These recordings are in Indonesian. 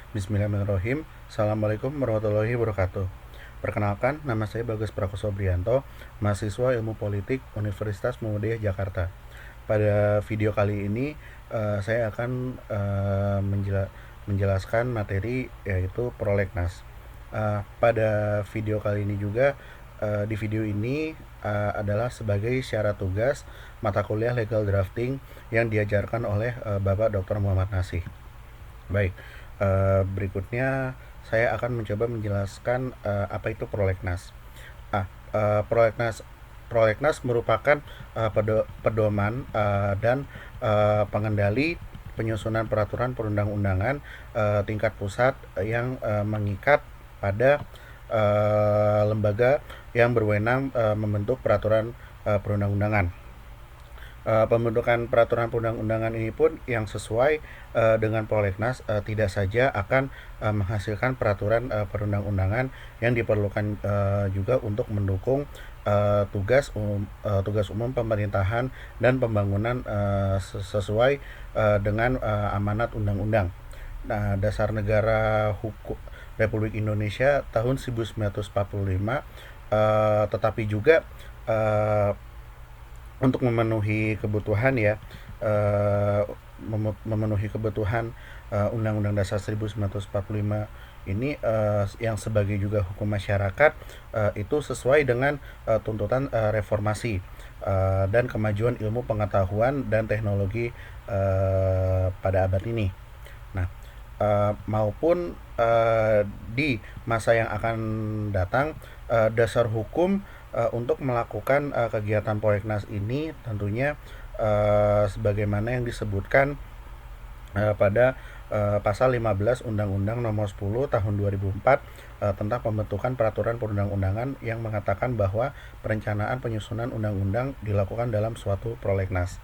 Bismillahirrahmanirrahim. Assalamualaikum warahmatullahi wabarakatuh. Perkenalkan, nama saya Bagus Prakosobrianto, mahasiswa Ilmu Politik Universitas Muhammadiyah Jakarta. Pada video kali ini, saya akan menjelaskan materi yaitu prolegnas. Pada video kali ini juga, di video ini adalah sebagai syarat tugas mata kuliah Legal Drafting yang diajarkan oleh Bapak Dr. Muhammad Nasih. Baik, berikutnya saya akan mencoba menjelaskan apa itu prolegnas. Prolegnas prolegnas merupakan pedoman dan pengendali penyusunan peraturan perundang-undangan tingkat pusat yang mengikat pada lembaga yang berwenang membentuk peraturan perundang-undangan. Pembentukan peraturan perundang-undangan ini pun yang sesuai dengan prolegnas tidak saja akan menghasilkan peraturan perundang-undangan yang diperlukan juga untuk mendukung tugas umum pemerintahan dan pembangunan sesuai dengan amanat undang-undang. Nah, Dasar Negara Hukum Republik Indonesia tahun 1945, tetapi juga uh, untuk memenuhi kebutuhan eh, memenuhi kebutuhan Undang-Undang Dasar 1945 ini yang sebagai juga hukum masyarakat itu sesuai dengan tuntutan reformasi dan kemajuan ilmu pengetahuan dan teknologi pada abad ini. Nah, maupun di masa yang akan datang, dasar hukum untuk melakukan kegiatan prolegnas ini tentunya sebagaimana yang disebutkan pada pasal 15 Undang-Undang Nomor 10 Tahun 2004 tentang pembentukan peraturan perundang-undangan yang mengatakan bahwa perencanaan penyusunan undang-undang dilakukan dalam suatu prolegnas.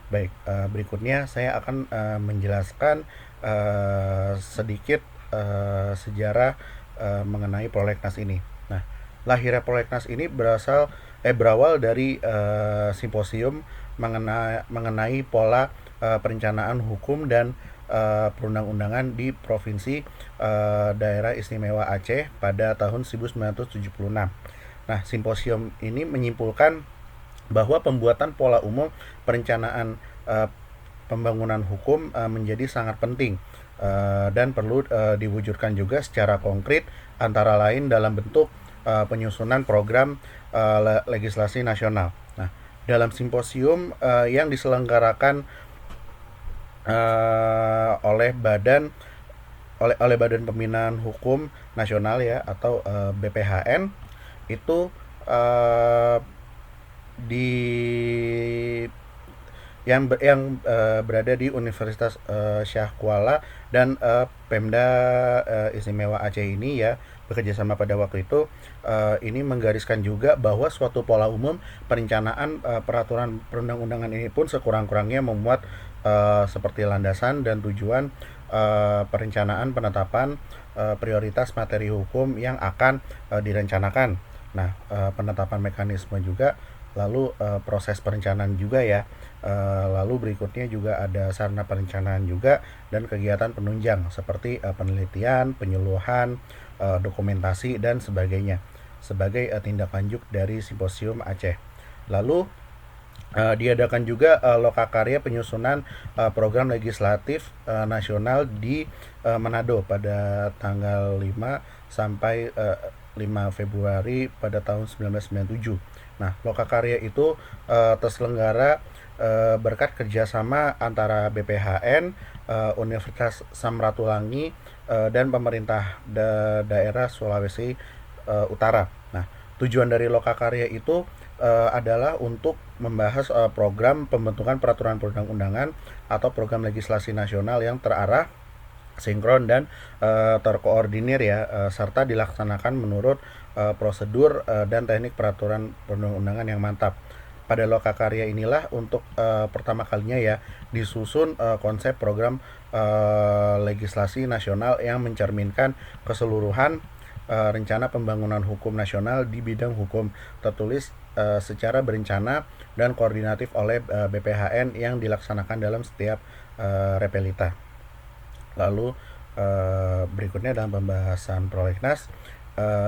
Baik, berikutnya saya akan menjelaskan sedikit sejarah mengenai prolegnas ini. Nah, lahirnya prolegnas ini berawal dari simposium mengenai pola perencanaan hukum dan perundang-undangan di provinsi daerah istimewa Aceh pada tahun 1976. Nah, simposium ini menyimpulkan bahwa pembuatan pola umum perencanaan pembangunan hukum menjadi sangat penting dan perlu diwujudkan juga secara konkret, antara lain dalam bentuk penyusunan program legislasi nasional. Nah, dalam simposium yang diselenggarakan oleh Badan Pembinaan Hukum Nasional atau BPHN itu uh, di berada di Universitas Syah Kuala dan Pemda Istimewa Aceh ini bekerjasama pada waktu itu ini menggariskan juga bahwa suatu pola umum perencanaan peraturan perundang-undangan ini pun sekurang-kurangnya memuat seperti landasan dan tujuan perencanaan penetapan prioritas materi hukum yang akan direncanakan. Nah, penetapan mekanisme juga, lalu proses perencanaan juga lalu berikutnya juga ada sarana perencanaan juga dan kegiatan penunjang seperti penelitian, penyuluhan, dokumentasi dan sebagainya sebagai tindak lanjut dari simposium Aceh. Lalu diadakan juga lokakarya penyusunan program legislatif nasional di Manado pada tanggal 5 sampai 5 Februari pada tahun 1997. Nah, lokakarya itu terselenggara berkat kerjasama antara BPHN, Universitas Samratulangi, dan pemerintah daerah Sulawesi Utara. Nah, tujuan dari lokakarya itu adalah untuk membahas program pembentukan peraturan perundang-undangan atau program legislasi nasional yang terarah, sinkron dan terkoordinir serta dilaksanakan menurut prosedur dan teknik peraturan perundang-undangan yang mantap. Pada lokakarya inilah untuk pertama kalinya disusun konsep program legislasi nasional yang mencerminkan keseluruhan rencana pembangunan hukum nasional di bidang hukum tertulis secara berencana dan koordinatif oleh BPHN yang dilaksanakan dalam setiap repelita. Lalu berikutnya dalam pembahasan prolegnas.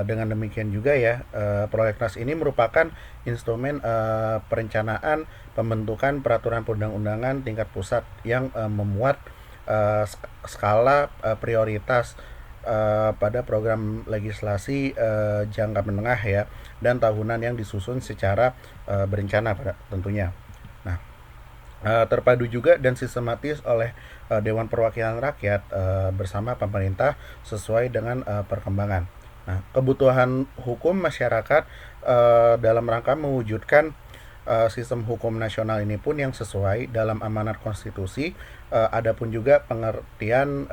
Dengan demikian juga ya, prolegnas ini merupakan instrumen perencanaan pembentukan peraturan perundang-undangan tingkat pusat yang memuat skala prioritas pada program legislasi jangka menengah ya, dan tahunan yang disusun secara berencana tentunya. Nah, terpadu juga dan sistematis oleh Dewan Perwakilan Rakyat bersama pemerintah sesuai dengan perkembangan. Nah, kebutuhan hukum masyarakat dalam rangka mewujudkan sistem hukum nasional ini pun yang sesuai dalam amanat konstitusi. Adapun juga pengertian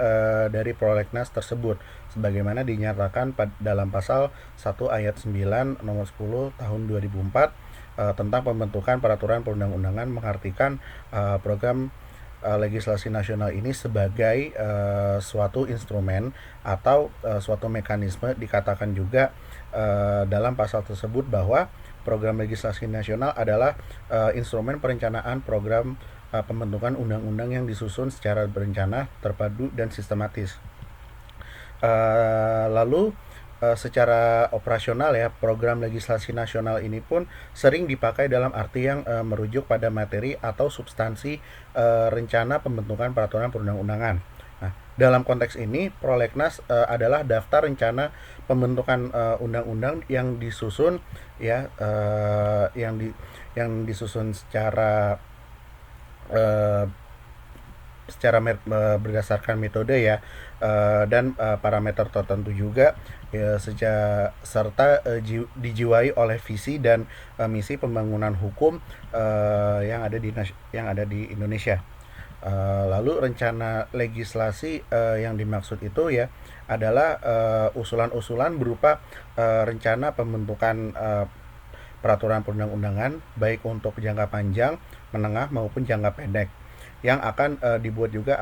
dari prolegnas tersebut sebagaimana dinyatakan dalam pasal 1 ayat 9 nomor 10 tahun 2004 tentang pembentukan peraturan perundang-undangan, mengartikan program legislasi nasional ini sebagai suatu instrumen atau suatu mekanisme. Dikatakan juga dalam pasal tersebut bahwa program legislasi nasional adalah instrumen perencanaan program pembentukan undang-undang yang disusun secara berencana, terpadu, dan sistematis. Lalu secara operasional ya, program legislasi nasional ini pun sering dipakai dalam arti yang merujuk pada materi atau substansi rencana pembentukan peraturan perundang-undangan. Nah, dalam konteks ini, prolegnas adalah daftar rencana pembentukan undang-undang yang disusun ya, yang disusun uh, berdasarkan metode ya, dan parameter tertentu juga ya, serta dijiwai oleh visi dan misi pembangunan hukum yang ada di Indonesia. Lalu rencana legislasi yang dimaksud itu ya adalah usulan-usulan berupa rencana pembentukan peraturan perundang-undangan baik untuk jangka panjang, menengah maupun jangka pendek, yang akan dibuat juga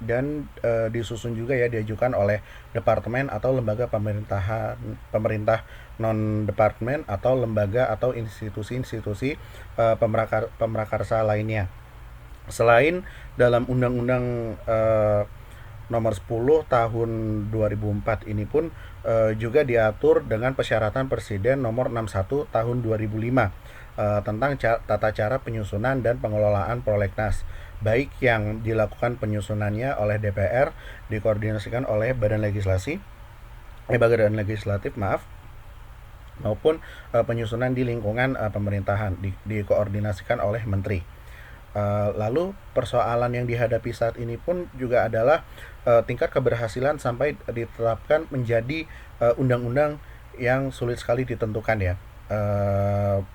dan disusun juga ya, diajukan oleh departemen atau lembaga pemerintah non departemen atau lembaga atau institusi-institusi pemrakarsa lainnya. Selain dalam Undang-Undang nomor 10 tahun 2004 ini pun juga diatur dengan persyaratan Presiden nomor 61 tahun 2005 tentang tata cara penyusunan dan pengelolaan prolegnas, baik yang dilakukan penyusunannya oleh DPR, dikoordinasikan oleh Badan Legislatif, maupun penyusunan di lingkungan pemerintahan dikoordinasikan oleh Menteri. Lalu persoalan yang dihadapi saat ini pun juga adalah tingkat keberhasilan sampai ditetapkan menjadi undang-undang yang sulit sekali ditentukan ya.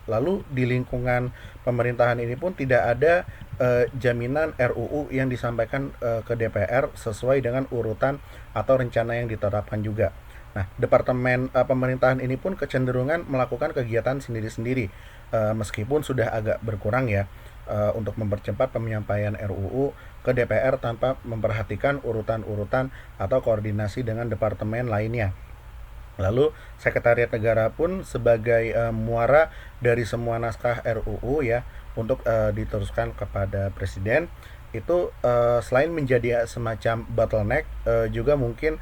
Lalu di lingkungan pemerintahan ini pun tidak ada jaminan RUU yang disampaikan ke DPR sesuai dengan urutan atau rencana yang ditetapkan juga. Nah, departemen pemerintahan ini pun kecenderungan melakukan kegiatan sendiri-sendiri, meskipun sudah agak berkurang ya, untuk mempercepat penyampaian RUU ke DPR tanpa memperhatikan urutan-urutan atau koordinasi dengan departemen lainnya. Lalu Sekretariat Negara pun sebagai muara dari semua naskah RUU ya, untuk diteruskan kepada Presiden, itu selain menjadi semacam bottleneck, juga mungkin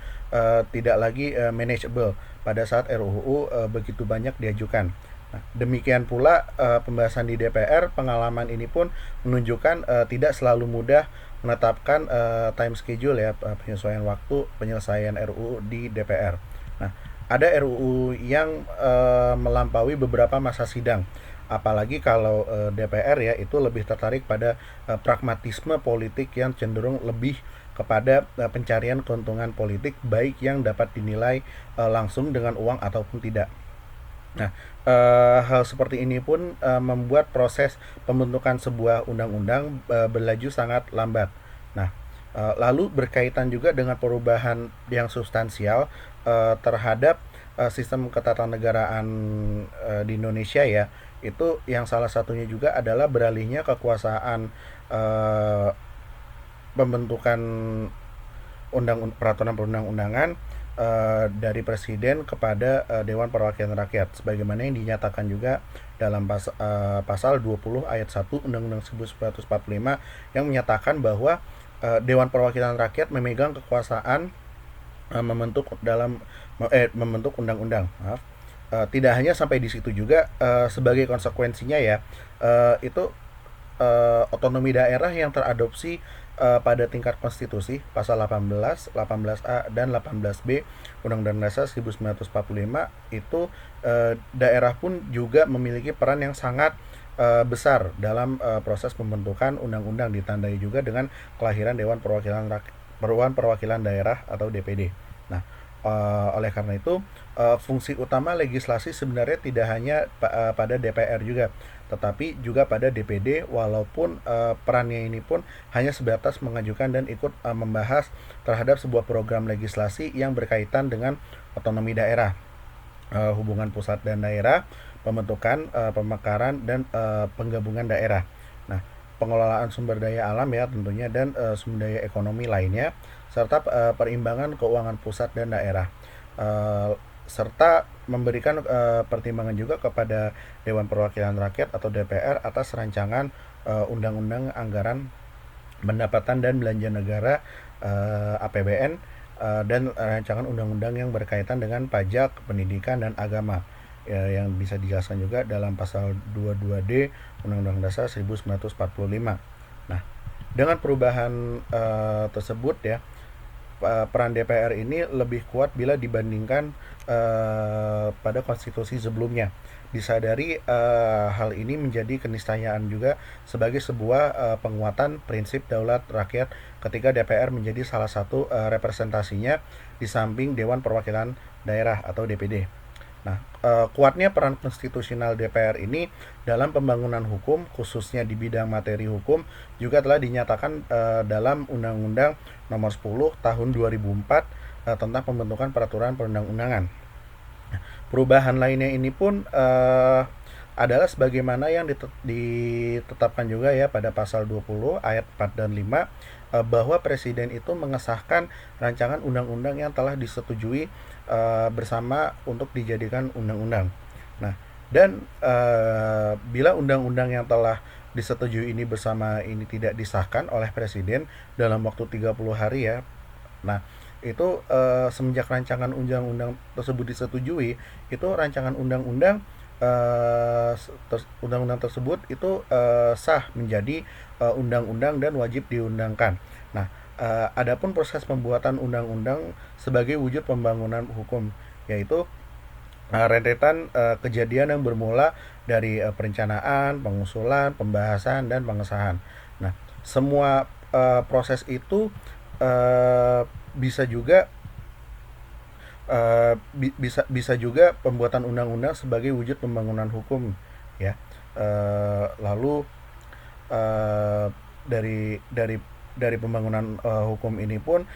tidak lagi manageable pada saat RUU begitu banyak diajukan. Nah, demikian pula pembahasan di DPR, pengalaman ini pun menunjukkan tidak selalu mudah menetapkan time schedule ya, penyesuaian waktu penyelesaian RUU di DPR. Nah, ada RUU yang melampaui beberapa masa sidang, apalagi kalau DPR ya itu lebih tertarik pada pragmatisme politik yang cenderung lebih kepada pencarian keuntungan politik, baik yang dapat dinilai langsung dengan uang ataupun tidak. Nah, hal seperti ini pun membuat proses pembentukan sebuah undang-undang berlaju sangat lambat. Nah, lalu berkaitan juga dengan perubahan yang substansial terhadap sistem ketatanegaraan di Indonesia ya, itu yang salah satunya juga adalah beralihnya kekuasaan pembentukan peraturan perundang-undangan dari Presiden kepada Dewan Perwakilan Rakyat, sebagaimana yang dinyatakan juga dalam pasal 20 ayat 1 Undang-Undang 1945, yang menyatakan bahwa Dewan Perwakilan Rakyat memegang kekuasaan membentuk undang-undang, maaf. Tidak hanya sampai di situ juga, sebagai konsekuensinya ya, itu otonomi daerah yang teradopsi pada tingkat konstitusi pasal 18, 18A dan 18B Undang-Undang Dasar 1945 itu, daerah pun juga memiliki peran yang sangat besar dalam proses pembentukan undang-undang, ditandai juga dengan kelahiran Dewan Perwakilan Daerah atau DPD. Nah, oleh karena itu, fungsi utama legislasi sebenarnya tidak hanya pada DPR juga, tetapi juga pada DPD, walaupun perannya ini pun hanya sebatas mengajukan dan ikut membahas terhadap sebuah program legislasi yang berkaitan dengan otonomi daerah, hubungan pusat dan daerah, pembentukan, pemekaran dan penggabungan daerah. Nah, pengelolaan sumber daya alam ya tentunya, dan sumber daya ekonomi lainnya, serta perimbangan keuangan pusat dan daerah. Eh, serta memberikan pertimbangan juga kepada Dewan Perwakilan Rakyat atau DPR atas rancangan undang-undang anggaran pendapatan dan belanja negara, APBN, dan rancangan undang-undang yang berkaitan dengan pajak, pendidikan dan agama, ya, yang bisa dijelaskan juga dalam pasal 22D Undang-Undang Dasar 1945. Nah, dengan perubahan tersebut ya, peran DPR ini lebih kuat bila dibandingkan pada konstitusi sebelumnya. Disadari hal ini menjadi keniscayaan juga sebagai sebuah penguatan prinsip daulat rakyat ketika DPR menjadi salah satu representasinya di samping Dewan Perwakilan Daerah atau DPD. Nah, kuatnya peran konstitusional DPR ini dalam pembangunan hukum, khususnya di bidang materi hukum, juga telah dinyatakan dalam Undang-Undang Nomor 10 Tahun 2004 tentang pembentukan peraturan perundang-undangan. Perubahan lainnya ini pun adalah sebagaimana yang ditetapkan juga ya pada pasal 20 ayat 4 dan 5, bahwa presiden itu mengesahkan rancangan undang-undang yang telah disetujui bersama untuk dijadikan undang-undang. Nah, dan bila undang-undang yang telah disetujui ini bersama ini tidak disahkan oleh presiden dalam waktu 30 hari ya. Nah, itu semenjak rancangan undang-undang tersebut disetujui, itu rancangan undang-undang tersebut itu sah menjadi undang-undang dan wajib diundangkan. Nah, adapun proses pembuatan undang-undang sebagai wujud pembangunan hukum, yaitu rentetan kejadian yang bermula dari perencanaan, pengusulan, pembahasan dan pengesahan. Nah, semua proses itu uh, bisa juga bisa juga pembuatan undang-undang sebagai wujud pembangunan hukum ya. Lalu uh, dari pembangunan hukum ini pun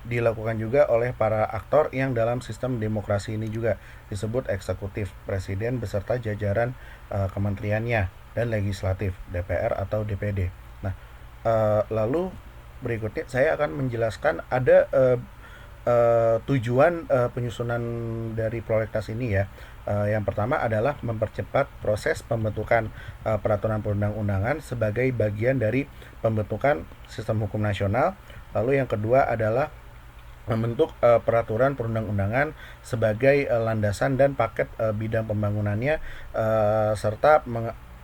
dilakukan juga oleh para aktor yang dalam sistem demokrasi ini juga disebut eksekutif, presiden beserta jajaran kementeriannya, dan legislatif, DPR atau DPD. Nah, lalu berikutnya saya akan menjelaskan ada tujuan penyusunan dari prolegnas ini ya. Yang pertama adalah mempercepat proses pembentukan peraturan perundang-undangan sebagai bagian dari pembentukan sistem hukum nasional. Lalu yang kedua adalah membentuk peraturan perundang-undangan sebagai landasan dan paket bidang pembangunannya, serta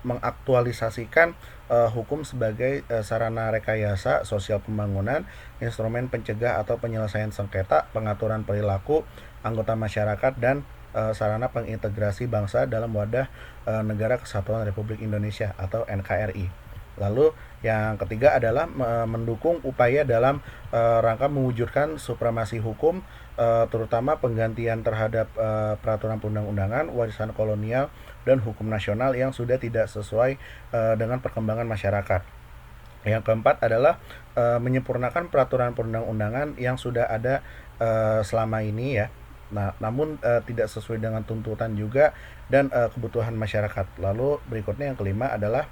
mengaktualisasikan hukum sebagai sarana rekayasa sosial pembangunan, instrumen pencegah atau penyelesaian sengketa, pengaturan perilaku anggota masyarakat, dan sarana pengintegrasi bangsa dalam wadah Negara Kesatuan Republik Indonesia atau NKRI. Lalu yang ketiga adalah mendukung upaya dalam rangka mewujudkan supremasi hukum, terutama penggantian terhadap peraturan perundang-undangan, warisan kolonial, dan hukum nasional yang sudah tidak sesuai dengan perkembangan masyarakat. Yang keempat adalah menyempurnakan peraturan perundang-undangan yang sudah ada selama ini ya. Nah, namun tidak sesuai dengan tuntutan juga dan kebutuhan masyarakat. Lalu berikutnya yang kelima adalah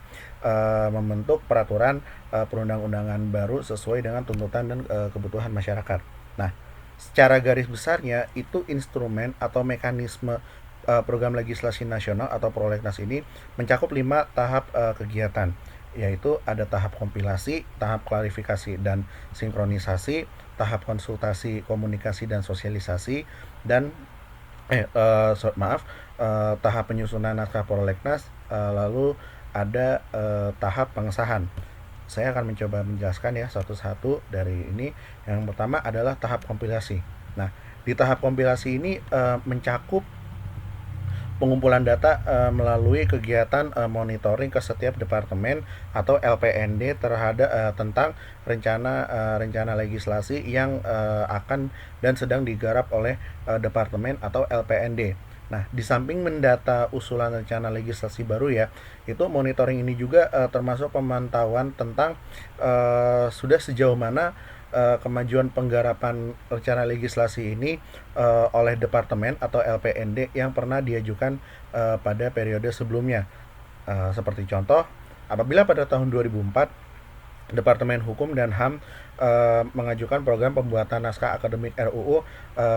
membentuk peraturan perundang-undangan baru sesuai dengan tuntutan dan kebutuhan masyarakat. Nah, secara garis besarnya itu instrumen atau mekanisme program legislasi nasional atau prolegnas ini mencakup 5 tahap kegiatan, yaitu ada tahap kompilasi, tahap klarifikasi dan sinkronisasi, tahap konsultasi, komunikasi dan sosialisasi, dan tahap penyusunan naskah prolegnas, lalu ada tahap pengesahan. Saya akan mencoba menjelaskan ya satu-satu dari ini. Yang pertama adalah tahap kompilasi. Nah, di tahap kompilasi ini mencakup pengumpulan data melalui kegiatan monitoring ke setiap departemen atau LPND terhadap tentang rencana legislasi yang akan dan sedang digarap oleh departemen atau LPND. Nah, di samping mendata usulan rencana legislasi baru ya, itu monitoring ini juga termasuk pemantauan tentang sudah sejauh mana kemajuan penggarapan rencana legislasi ini oleh departemen atau LPND yang pernah diajukan pada periode sebelumnya. Seperti contoh, apabila pada tahun 2004 Departemen Hukum dan HAM mengajukan program pembuatan naskah akademik RUU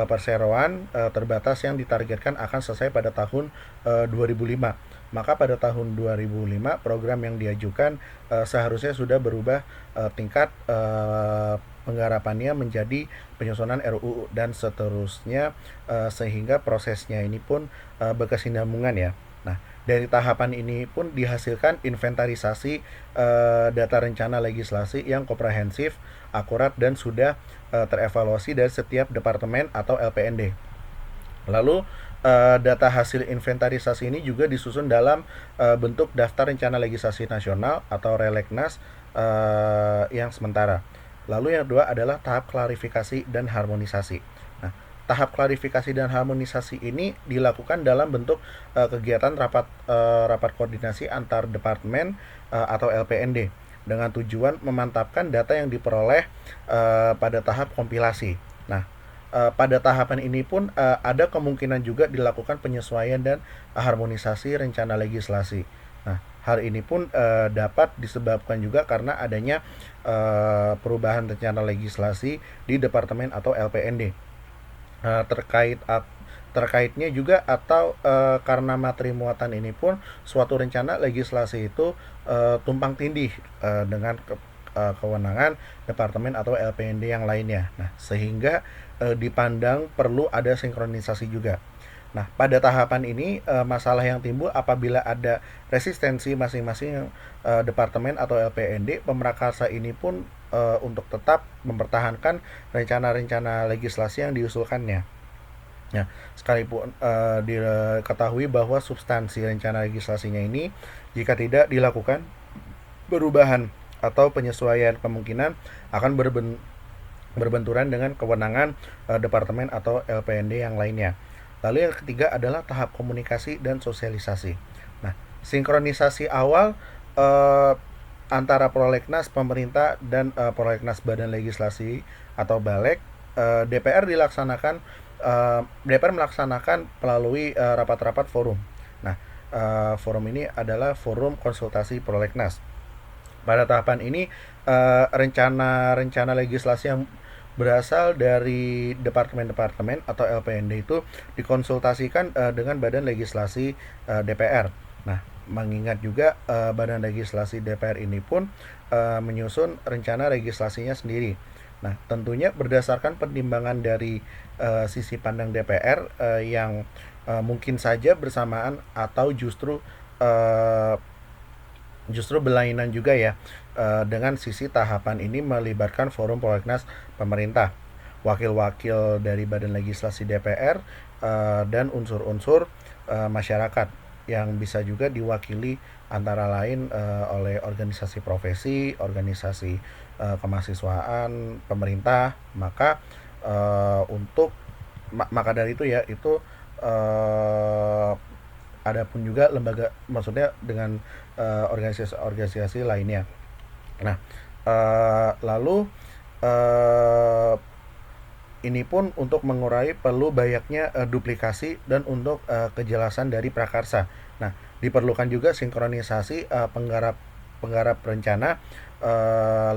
perseroan terbatas yang ditargetkan akan selesai pada tahun 2005. Maka pada tahun 2005 program yang diajukan seharusnya sudah berubah tingkat penggarapannya menjadi penyusunan RUU dan seterusnya, sehingga prosesnya ini pun berkesinambungan ya. Nah, dari tahapan ini pun dihasilkan inventarisasi data rencana legislasi yang komprehensif, akurat, dan sudah terevaluasi dari setiap departemen atau LPND. Lalu data hasil inventarisasi ini juga disusun dalam bentuk daftar rencana legislasi nasional atau Relegnas yang sementara. Lalu yang kedua adalah tahap klarifikasi dan harmonisasi. Nah, tahap klarifikasi dan harmonisasi ini dilakukan dalam bentuk kegiatan rapat koordinasi antar departemen atau LPND dengan tujuan memantapkan data yang diperoleh pada tahap kompilasi. Nah, pada tahapan ini pun ada kemungkinan juga dilakukan penyesuaian dan harmonisasi rencana legislasi. Nah, hal ini pun dapat disebabkan juga karena adanya perubahan rencana legislasi di departemen atau LPND. Terkaitnya juga atau karena materi muatan ini pun suatu rencana legislasi itu tumpang tindih dengan kewenangan departemen atau LPND yang lainnya. Nah, sehingga dipandang perlu ada sinkronisasi juga. Nah, pada tahapan ini masalah yang timbul apabila ada resistensi masing-masing departemen atau LPND, pemrakarsa ini pun untuk tetap mempertahankan rencana-rencana legislasi yang diusulkannya. Nah, sekalipun diketahui bahwa substansi rencana legislasinya ini jika tidak dilakukan perubahan atau penyesuaian, kemungkinan akan berbenturan dengan kewenangan departemen atau LPND yang lainnya. Lalu yang ketiga adalah tahap komunikasi dan sosialisasi. Nah, sinkronisasi awal antara prolegnas pemerintah dan prolegnas badan legislasi atau BALEK, DPR melaksanakan melalui rapat-rapat forum. Nah, forum ini adalah forum konsultasi prolegnas. Pada tahapan ini rencana legislasi yang berasal dari departemen-departemen atau LPND itu dikonsultasikan dengan badan legislasi DPR. Nah, mengingat juga badan legislasi DPR ini pun menyusun rencana legislasinya sendiri. Nah, tentunya berdasarkan pertimbangan dari sisi pandang DPR yang mungkin saja bersamaan atau justru berlainan juga ya dengan sisi tahapan ini melibatkan forum prolegnas pemerintah, wakil-wakil dari badan legislasi DPR, dan unsur-unsur masyarakat yang bisa juga diwakili antara lain oleh organisasi profesi, organisasi kemahasiswaan, pemerintah. Maka maka dari itu ya itu ada pun juga lembaga, maksudnya dengan organisasi-organisasi lainnya. Nah, lalu ini pun untuk mengurai perlu banyaknya duplikasi dan untuk kejelasan dari prakarsa. Nah, diperlukan juga sinkronisasi penggarap rencana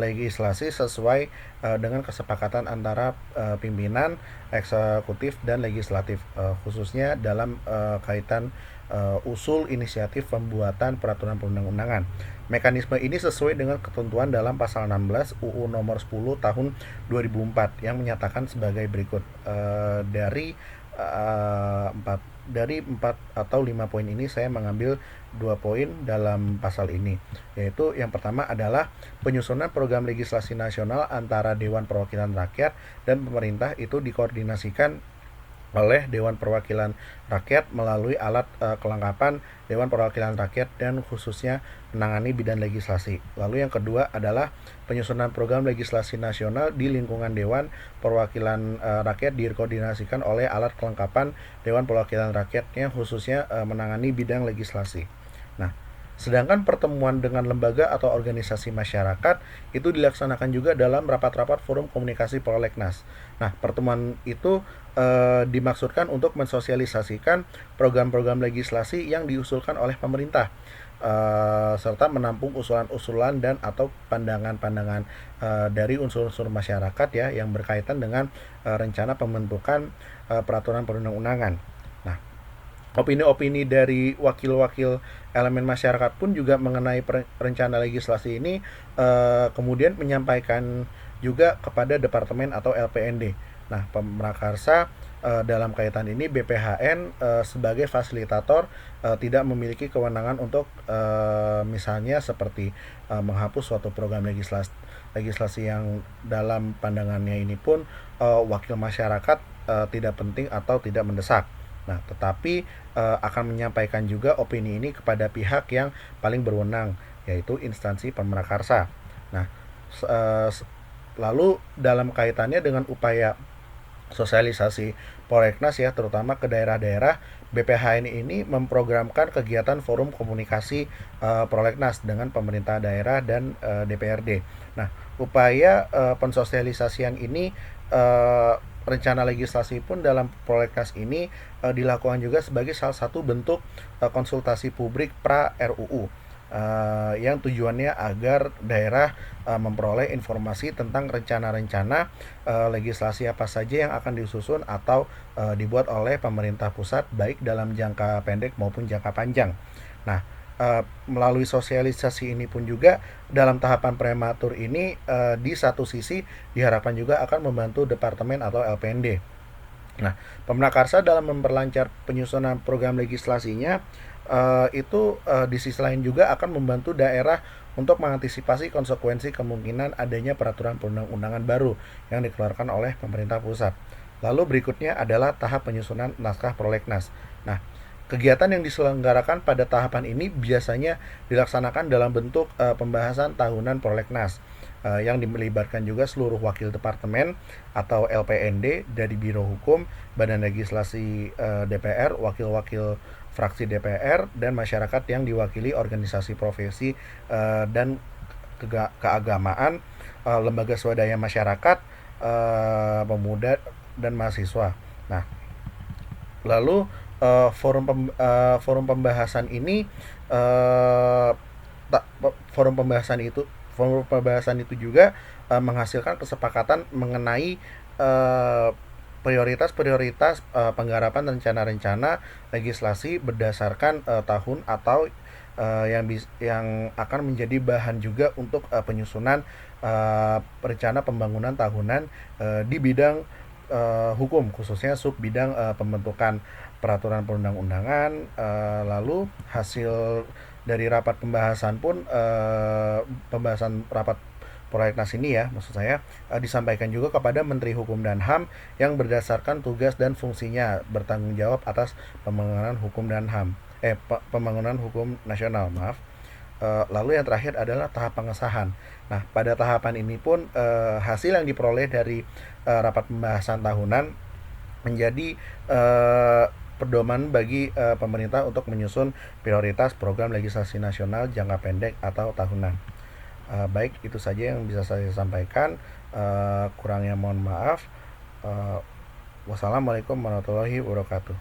legislasi sesuai dengan kesepakatan antara pimpinan eksekutif dan legislatif, khususnya dalam kaitan usul inisiatif pembuatan peraturan perundang-undangan. Mekanisme ini sesuai dengan ketentuan dalam pasal 16 UU nomor 10 tahun 2004 yang menyatakan sebagai berikut. Dari 4 atau 5 poin ini saya mengambil 2 poin dalam pasal ini, yaitu yang pertama adalah penyusunan program legislasi nasional antara Dewan Perwakilan Rakyat dan pemerintah itu dikoordinasikan oleh Dewan Perwakilan Rakyat melalui alat kelengkapan Dewan Perwakilan Rakyat dan khususnya menangani bidang legislasi. Lalu yang kedua adalah penyusunan program legislasi nasional di lingkungan Dewan Perwakilan Rakyat dikoordinasikan oleh alat kelengkapan Dewan Perwakilan Rakyat yang khususnya menangani bidang legislasi. Nah, sedangkan pertemuan dengan lembaga atau organisasi masyarakat itu dilaksanakan juga dalam rapat-rapat forum komunikasi prolegnas. Nah, pertemuan itu dimaksudkan untuk mensosialisasikan program-program legislasi yang diusulkan oleh pemerintah, serta menampung usulan-usulan dan atau pandangan-pandangan dari unsur-unsur masyarakat ya yang berkaitan dengan rencana pembentukan peraturan perundang-undangan. Nah, opini-opini dari wakil-wakil elemen masyarakat pun juga mengenai rencana legislasi ini kemudian menyampaikan juga kepada departemen atau LPND. Nah, Pemrakarsa dalam kaitan ini BPHN sebagai fasilitator tidak memiliki kewenangan untuk misalnya seperti menghapus suatu program legislasi yang dalam pandangannya ini pun wakil masyarakat tidak penting atau tidak mendesak. Nah, tetapi akan menyampaikan juga opini ini kepada pihak yang paling berwenang, yaitu instansi Pemrakarsa. Nah, lalu dalam kaitannya dengan upaya sosialisasi Prolegnas ya, terutama ke daerah-daerah, BPHN ini memprogramkan kegiatan forum komunikasi Prolegnas dengan pemerintah daerah dan DPRD. Nah, upaya pensosialisasian ini rencana legislasi pun dalam prolegnas ini dilakukan juga sebagai salah satu bentuk konsultasi publik pra RUU yang tujuannya agar daerah memperoleh informasi tentang rencana-rencana legislasi apa saja yang akan disusun atau dibuat oleh pemerintah pusat baik dalam jangka pendek maupun jangka panjang. Nah, melalui sosialisasi ini pun juga dalam tahapan prematur ini di satu sisi diharapkan juga akan membantu departemen atau LPND. Nah, Pemnakarsa dalam memperlancar penyusunan program legislasinya itu di sisi lain juga akan membantu daerah untuk mengantisipasi konsekuensi kemungkinan adanya peraturan perundang-undangan baru yang dikeluarkan oleh pemerintah pusat. Lalu berikutnya adalah tahap penyusunan naskah prolegnas. Nah, kegiatan yang diselenggarakan pada tahapan ini biasanya dilaksanakan dalam bentuk pembahasan tahunan prolegnas yang melibatkan juga seluruh wakil departemen atau LPND dari Biro Hukum, Badan Legislasi DPR, wakil-wakil fraksi DPR, dan masyarakat yang diwakili organisasi profesi dan keagamaan, lembaga swadaya masyarakat, pemuda, dan mahasiswa. Nah, lalu forum pembahasan ini forum pembahasan itu juga menghasilkan kesepakatan mengenai prioritas-prioritas penggarapan rencana-rencana legislasi berdasarkan tahun atau yang akan menjadi bahan juga untuk penyusunan rencana pembangunan tahunan di bidang hukum, khususnya sub bidang pembentukan peraturan perundang-undangan. Lalu hasil dari rapat pembahasan pun pembahasan rapat prolegnas ini ya, maksud saya disampaikan juga kepada Menteri Hukum dan HAM yang berdasarkan tugas dan fungsinya bertanggung jawab atas pembangunan hukum dan HAM pembangunan hukum nasional, maaf. Lalu yang terakhir adalah tahap pengesahan. Nah, pada tahapan ini pun hasil yang diperoleh dari rapat pembahasan tahunan menjadi pedoman bagi pemerintah untuk menyusun prioritas program legislasi nasional jangka pendek atau tahunan. Baik, itu saja yang bisa saya sampaikan. Kurangnya mohon maaf. Wassalamualaikum warahmatullahi wabarakatuh.